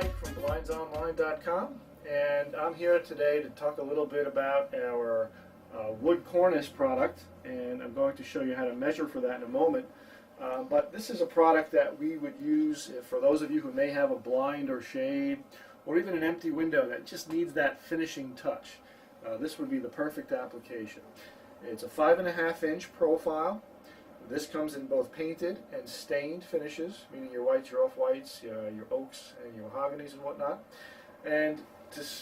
Mike from blindsonline.com, and I'm here today to talk a little bit about our wood cornice product, and I'm going to show you how to measure for that in a moment. But this is a product that we would use for those of you who may have a blind or shade or even an empty window that just needs that finishing touch. This would be the perfect application. It's a 5.5 inch profile. This comes in both painted and stained finishes, meaning your whites, your off-whites, your oaks, and your mahoganies and whatnot. And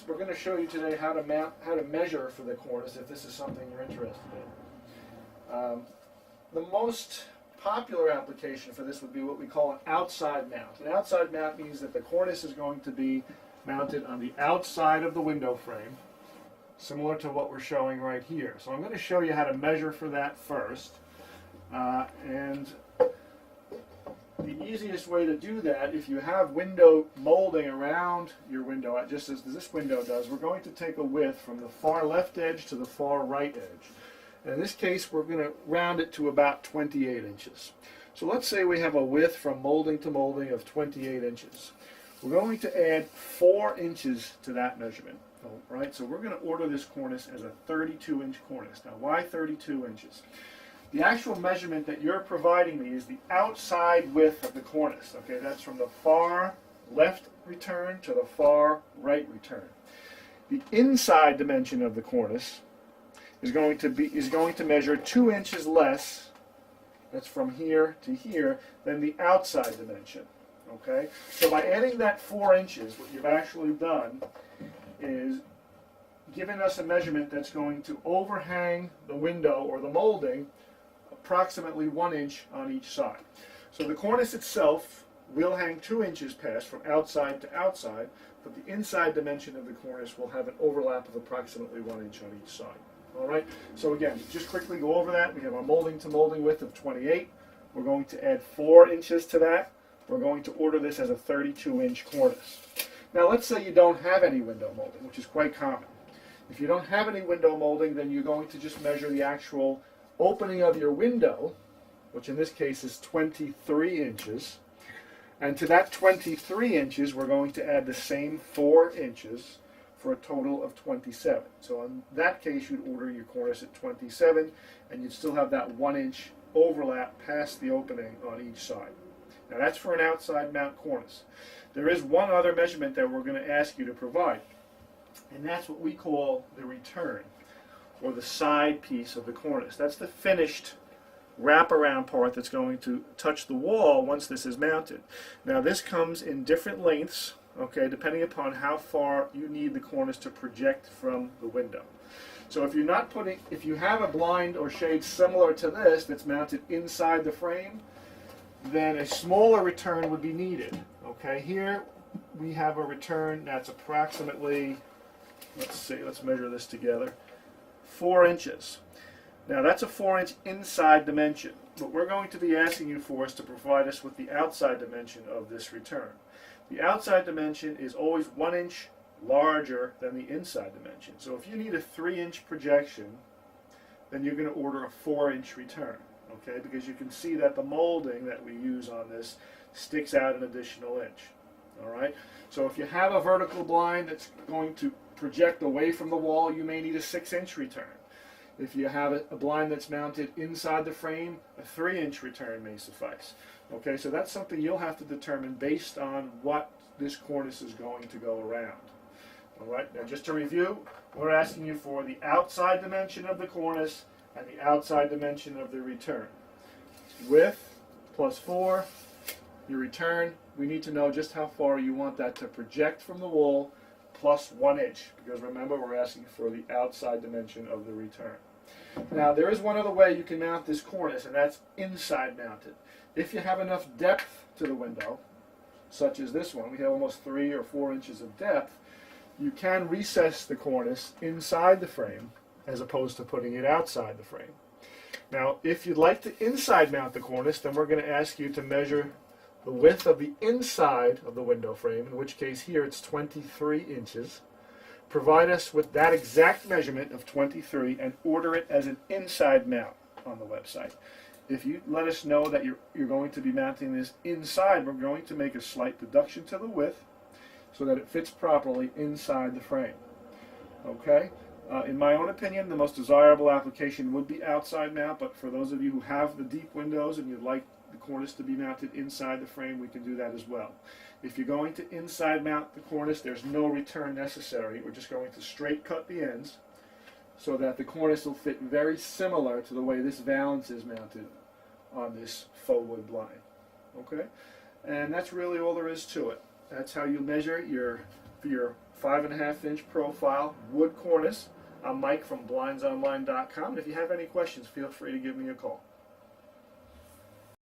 we're going to show you today how to measure for the cornice if this is something you're interested in. The most popular application for this would be what we call an outside mount. An outside mount means that the cornice is going to be mounted on the outside of the window frame, similar to what we're showing right here. So I'm going to show you how to measure for that first. And the easiest way to do that, if you have window molding around your window, just as this window does, we're going to take a width from the far left edge to the far right edge. And in this case, we're going to round it to about 28 inches. So let's say we have a width from molding to molding of 28 inches. We're going to add 4 inches to that measurement. All right, so we're going to order this cornice as a 32-inch cornice. Now, why 32 inches? The actual measurement that you're providing me is the outside width of the cornice. Okay, that's from the far left return to the far right return. The inside dimension of the cornice is going to measure 2 inches less. That's from here to here than the outside dimension. Okay, so by adding that 4 inches, what you've actually done is given us a measurement that's going to overhang the window or the molding approximately 1 inch on each side. So the cornice itself will hang 2 inches past from outside to outside, but the inside dimension of the cornice will have an overlap of approximately 1 inch on each side. All right, so again, just quickly go over that. We have our molding to molding width of 28. We're going to add 4 inches to that. We're going to order this as a 32-inch cornice. Now let's say you don't have any window molding, which is quite common. If you don't have any window molding, then you're going to just measure the actual opening of your window, which in this case is 23 inches. And to that 23 inches, we're going to add the same 4 inches for a total of 27. So in that case, you'd order your cornice at 27, and you'd still have that 1 inch overlap past the opening on each side. Now that's for an outside mount cornice. There is one other measurement that we're going to ask you to provide, and that's what we call the return, or the side piece of the cornice. That's the finished wraparound part that's going to touch the wall once this is mounted. Now this comes in different lengths, okay, depending upon how far you need the cornice to project from the window. So if you have a blind or shade similar to this that's mounted inside the frame, then a smaller return would be needed. Okay, here we have a return that's approximately, let's measure this together, 4 inches. Now that's a 4-inch inside dimension. What we're going to be asking you for is to provide us with the outside dimension of this return. The outside dimension is always 1 inch larger than the inside dimension. So if you need a 3-inch projection, then you're going to order a 4-inch return. Okay, because you can see that the molding that we use on this sticks out an additional inch. All right, so if you have a vertical blind that's going to project away from the wall, you may need a 6-inch return. If you have a blind that's mounted inside the frame, a 3-inch return may suffice. Okay, so that's something you'll have to determine based on what this cornice is going to go around. All right, now just to review, we're asking you for the outside dimension of the cornice and the outside dimension of the return. Width plus 4, your return, we need to know just how far you want that to project from the wall, plus 1 inch, because remember we're asking for the outside dimension of the return. Now there is one other way you can mount this cornice, and that's inside mounted. If you have enough depth to the window, such as this one, we have almost 3 or 4 inches of depth, you can recess the cornice inside the frame as opposed to putting it outside the frame. Now if you'd like to inside mount the cornice, then we're going to ask you to measure the width of the inside of the window frame, in which case here it's 23 inches. Provide us with that exact measurement of 23 and order it as an inside mount on the website. If you let us know that you're going to be mounting this inside, we're going to make a slight deduction to the width. so that it fits properly inside the frame. Okay? In my own opinion, the most desirable application would be outside mount, but for those of you who have the deep windows and you'd like the cornice to be mounted inside the frame, we can do that as well. If you're going to inside mount the cornice, there's no return necessary. We're just going to straight cut the ends so that the cornice will fit very similar to the way this valance is mounted on this faux wood blind. Okay? And that's really all there is to it. That's how you measure your 5.5-inch profile wood cornice. I'm Mike from blindsonline.com. If you have any questions, feel free to give me a call.